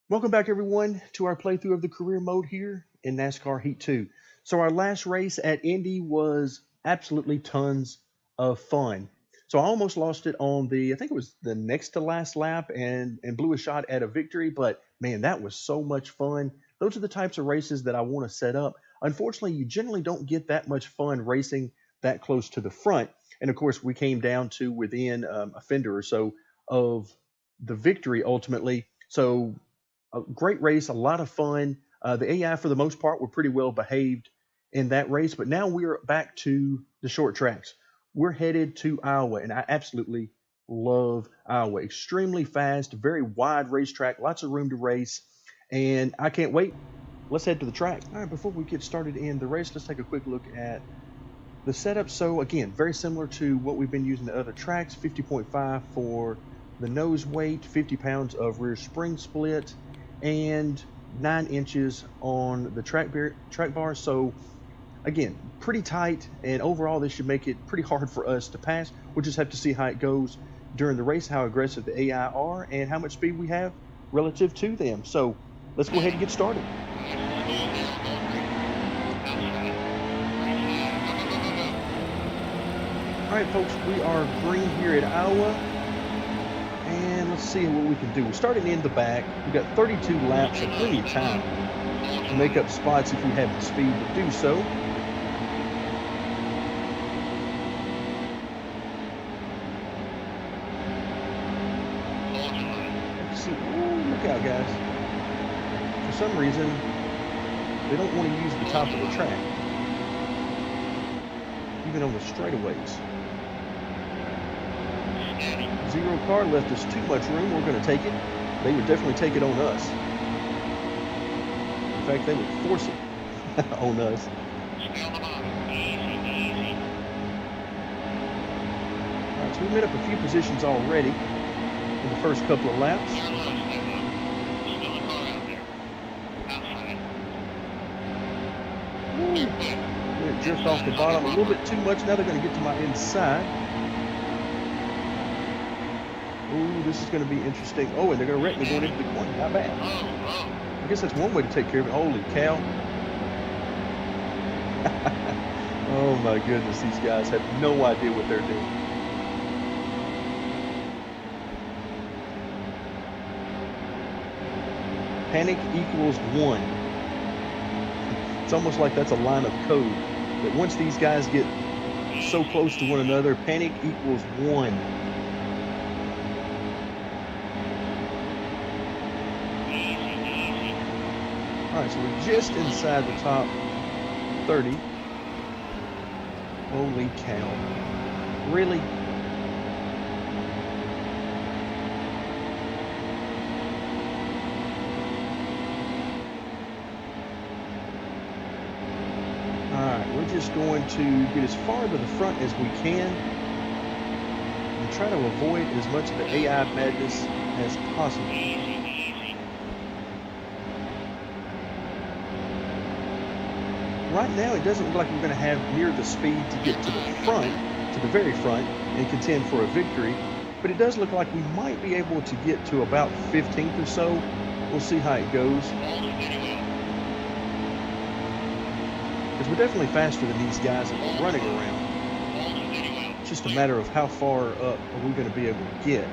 Welcome back, everyone, to our playthrough of the career mode here in NASCAR Heat 2. So our last race at Indy was absolutely tons of fun. So I almost lost it on I think it was the next to last lap and blew a shot at a victory, but man, that was so much fun. Those are the types of races that I want to set up. Unfortunately, you generally don't get that much fun racing that close to the front. And of course, we came down to within a fender or so of the victory ultimately. So a great race, a lot of fun. The AI, for the most part, were pretty well behaved in that race. But now we're back to the short tracks. We're headed to Iowa, and I absolutely love Iowa. Extremely fast, very wide racetrack, lots of room to race, and I can't wait. Let's head to the track. All right, before we get started in the race, let's take a quick look at the setup. So again, very similar to what we've been using at other tracks. 50.5 for the nose weight, 50 pounds of rear spring split, and 9 inches on the track bar. So again, pretty tight, and overall this should make it pretty hard for us to pass. We'll just have to see how it goes during the race, how aggressive the AI are, and how much speed we have relative to them. So let's go ahead and get started. All right, folks, we are green here at Iowa. And let's see what we can do. We're starting in the back. We've got 32 laps, so plenty of time to make up spots if we have the speed to do so. Let's see. Ooh, look out, guys. For some reason, they don't want to use the top of the track, even on the straightaways. Zero car left us too much room. We're going to take it. They would definitely take it on us. In fact, they would force it on us. All right, so we made up a few positions already in the first couple of laps. Ooh, drift off the bottom a little bit too much. Now they're going to get to my inside. Ooh, this is going to be interesting. Oh, and they're going to wreck me going into the corner. Not bad. I guess that's one way to take care of it. Holy cow. Oh, my goodness. These guys have no idea what they're doing. Panic equals 1. It's almost like that's a line of code. That once these guys get so close to one another, panic equals 1. All right, so we're just inside the top 30. Holy cow. Really? All right, we're just going to get as far to the front as we can and try to avoid as much of the AI madness as possible. Right now, it doesn't look like we're going to have near the speed to get to the front, to the very front, and contend for a victory. But it does look like we might be able to get to about 15th or so. We'll see how it goes. Because we're definitely faster than these guys that we're running around. It's just a matter of how far up are we going to be able to get.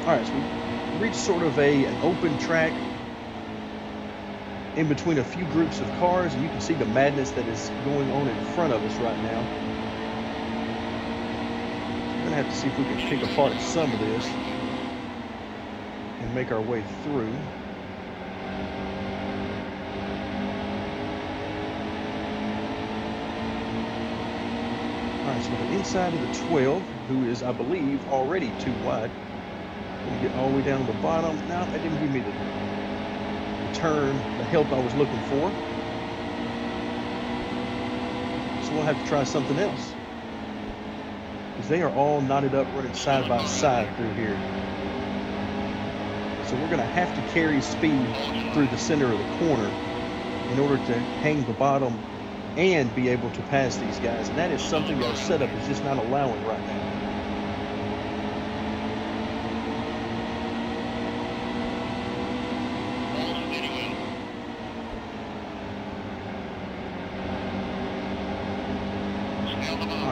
All right, so we reached sort of an open track in between a few groups of cars, and you can see the madness that is going on in front of us right now. We're gonna have to see if we can pick apart some of this and make our way through. All right, so the inside of the 12, who is, I believe, already too wide. Gonna get all the way down to the bottom. No, that didn't give me the turn, the help I was looking for. So we'll have to try something else. Because they are all knotted up running side by side through here. So we're gonna have to carry speed through the center of the corner in order to hang the bottom and be able to pass these guys. And that is something that our setup is just not allowing right now.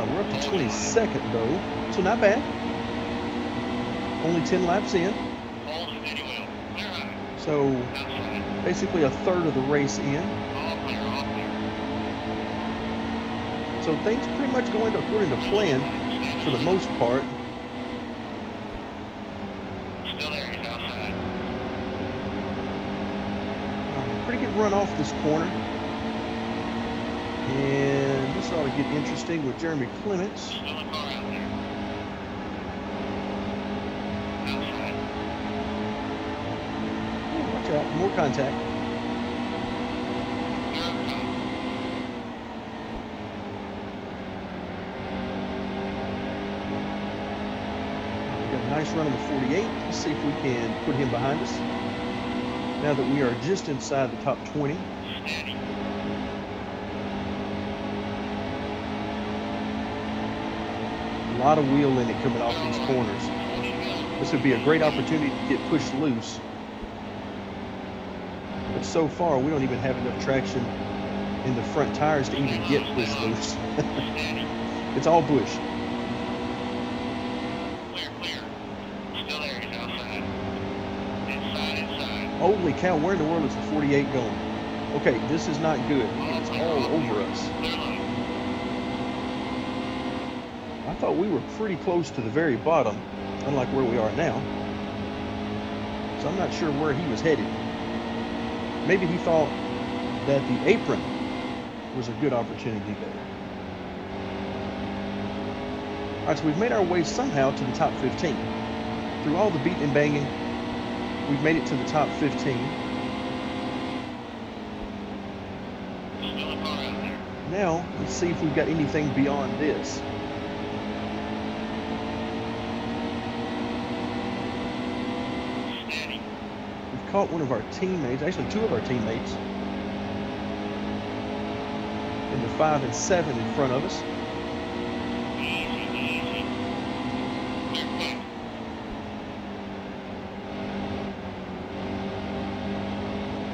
All right, we're up to 22nd though, so not bad. Only 10 laps in. So basically a third of the race in. So things pretty much going according to plan for the most part. Pretty good run off this corner. And this ought to get interesting with Jeremy Clements. Oh, watch out, more contact. We got a nice run on the 48. Let's see if we can put him behind us. Now that we are just inside the top 20. A lot of wheel in it coming off these corners. This would be a great opportunity to get pushed loose. But so far, we don't even have enough traction in the front tires to even get pushed loose. It's all bush. Holy cow, where in the world is the 48 going? Okay, this is not good. It's all over us. I thought we were pretty close to the very bottom, unlike where we are now. So I'm not sure where he was headed. Maybe he thought that the apron was a good opportunity there. All right, so we've made our way somehow to the top 15. Through all the beating and banging, we've made it to the top 15. Now, let's see if we've got anything beyond this. We've caught one of our teammates, actually two of our teammates, in the 5 and 7 in front of us.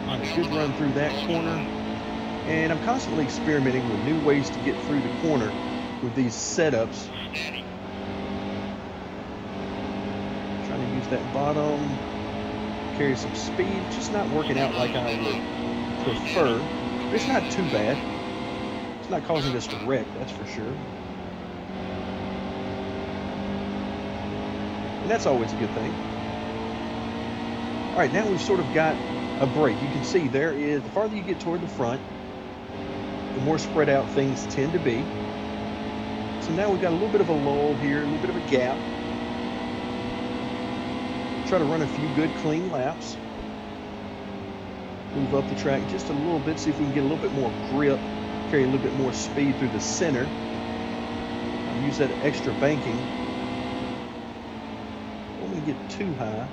A good run through that corner, and I'm constantly experimenting with new ways to get through the corner with these setups. Trying to use that bottom, carry some speed, just not working out like I would prefer. It's not too bad. It's not causing us to wreck, that's for sure. And that's always a good thing. All right, now we've sort of got a break. You can see there is, the farther you get toward the front, the more spread out things tend to be. So now we've got a little bit of a lull here, a little bit of a gap. Try to run a few good clean laps. Move up the track just a little bit, see if we can get a little bit more grip, carry a little bit more speed through the center. Use that extra banking. Don't want to get too high.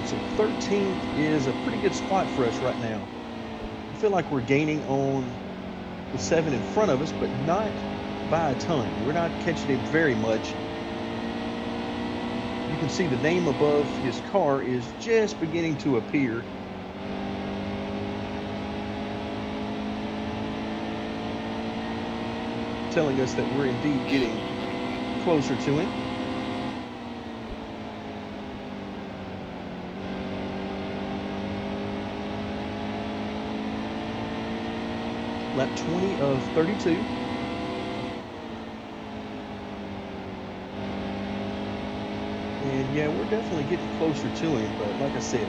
So 13th is a pretty good spot for us right now. I feel like we're gaining on the 7 in front of us, but not by a ton. We're not catching him very much. You can see the name above his car is just beginning to appear. Telling us that we're indeed getting closer to him. Lap 20 of 32. And yeah, we're definitely getting closer to him, but like I said,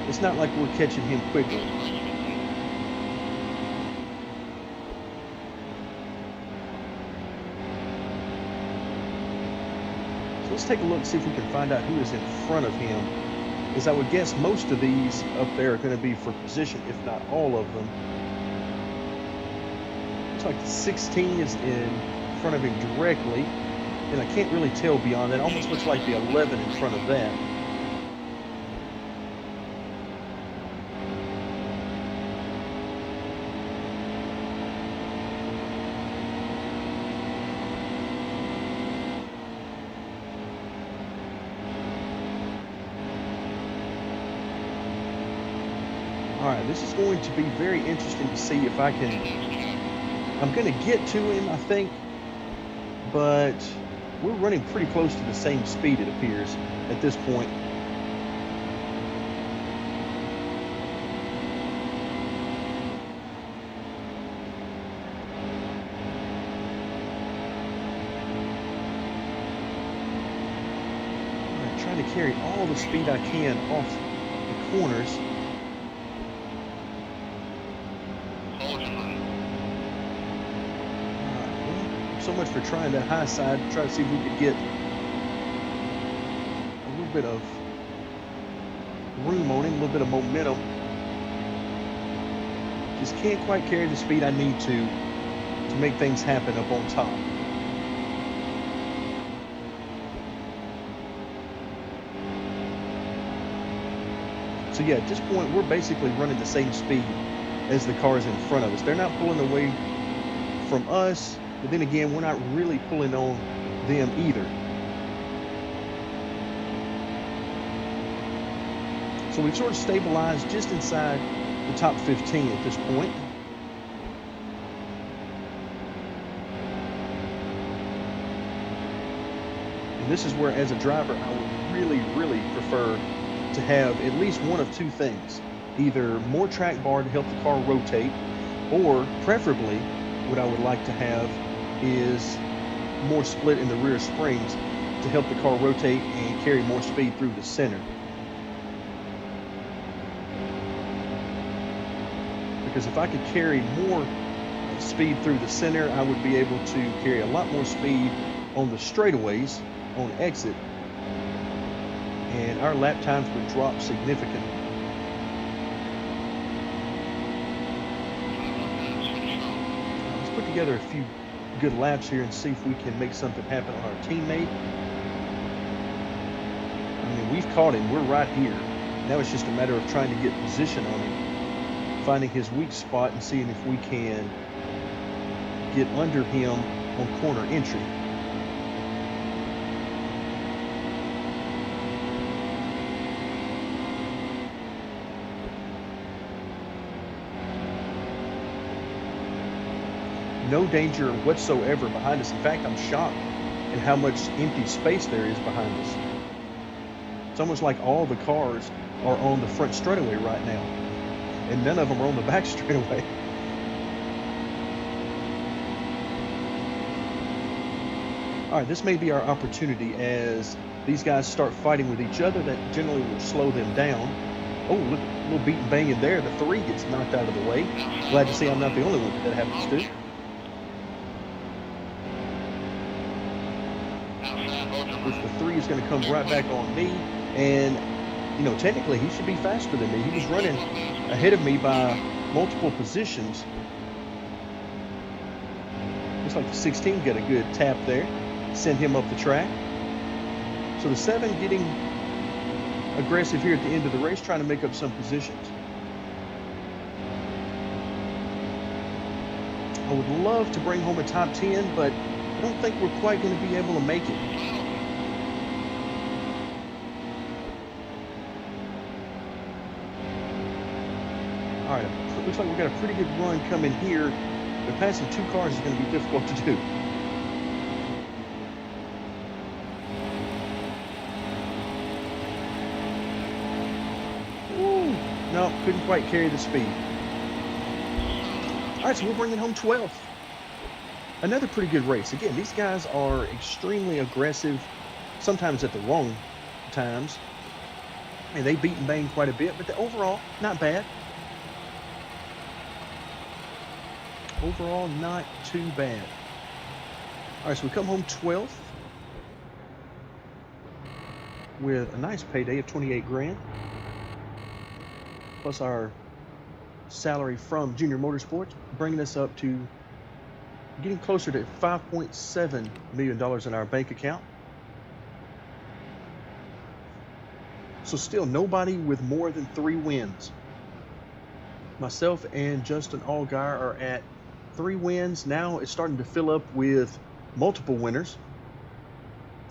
it's not like we're catching him quickly. So let's take a look, see if we can find out who is in front of him. As I would guess, most of these up there are going to be for position, if not all of them. Like the 16 is in front of him directly, and I can't really tell beyond that. It almost looks like the 11 in front of that. All right, this is going to be very interesting to see if I can. I'm going to get to him, I think, but we're running pretty close to the same speed, it appears, at this point. I'm trying to carry all the speed I can off the corners. So much for trying that high side, try to see if we could get a little bit of room on him, a little bit of momentum. Just can't quite carry the speed I need to make things happen up on top. So yeah, at this point, we're basically running the same speed as the cars in front of us. They're not pulling away from us, but then again, we're not really pulling on them either. So we've sort of stabilized just inside the top 15 at this point. And this is where, as a driver, I would really prefer to have at least one of two things. Either more track bar to help the car rotate, or preferably what I would like to have is more split in the rear springs to help the car rotate and carry more speed through the center. Because if I could carry more speed through the center, I would be able to carry a lot more speed on the straightaways on exit, and our lap times would drop significantly. Let's put together a few good laps here and see if we can make something happen on our teammate. I mean, we've caught him, we're right here. Now it's just a matter of trying to get position on him, finding his weak spot and seeing if we can get under him on corner entry. No danger whatsoever behind us. In fact, I'm shocked at how much empty space there is behind us. It's almost like all the cars are on the front straightaway right now, and none of them are on the back straightaway. All right, this may be our opportunity as these guys start fighting with each other. That generally will slow them down. Oh, look, a little beat and bang in there. The 3 gets knocked out of the way. Glad to see I'm not the only one that happens to. The 3 is going to come right back on me, and you know, technically he should be faster than me. He was running ahead of me by multiple positions. Looks like the 16 got a good tap there, send him up the track. So the 7 getting aggressive here at the end of the race, trying to make up some positions. I would love to bring home a top 10, but I don't think we're quite going to be able to make it. All right, looks like we've got a pretty good run coming here, but passing 2 cars is going to be difficult to do. Ooh, no, couldn't quite carry the speed. All right, so we're bringing home 12th. Another pretty good race. Again, these guys are extremely aggressive, sometimes at the wrong times, and they beat and bang quite a bit, but overall, not bad. Overall, not too bad. All right, so we come home 12th with a nice payday of 28 grand, plus our salary from Junior Motorsports, bringing us up to getting closer to $5.7 million in our bank account. So still nobody with more than 3 wins. Myself and Justin Allgaier are at 3 wins. Now it's starting to fill up with multiple winners.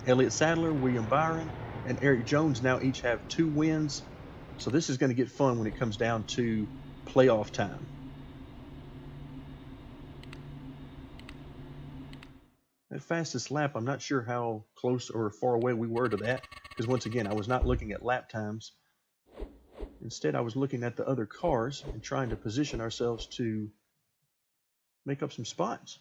Elliott Sadler, William Byron, and Eric Jones now each have 2 wins. So this is going to get fun when it comes down to playoff time. That fastest lap, I'm not sure how close or far away we were to that, because once again, I was not looking at lap times. Instead, I was looking at the other cars and trying to position ourselves to make up some spots.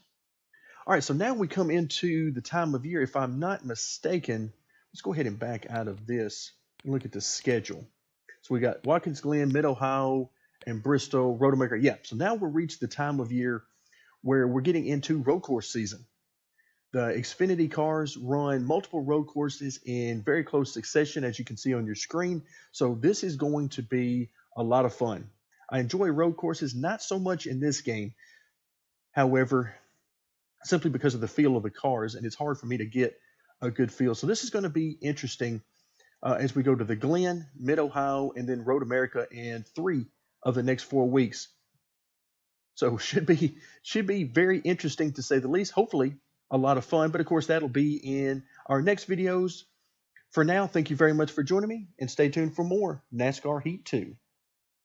All right, so now we come into the time of year. If I'm not mistaken, let's go ahead and back out of this and look at the schedule. So we got Watkins Glen, Mid-Ohio, and Bristol, Road America. Yeah, so now we'll reach the time of year where we're getting into road course season. The Xfinity cars run multiple road courses in very close succession, as you can see on your screen. So this is going to be a lot of fun. I enjoy road courses, not so much in this game. However, simply because of the feel of the cars, and it's hard for me to get a good feel. So this is going to be interesting as we go to the Glen, Mid-Ohio, and then Road America in 3 of the next 4 weeks. So should be very interesting to say the least. Hopefully a lot of fun, but of course that'll be in our next videos. For now, thank you very much for joining me, and stay tuned for more NASCAR Heat 2.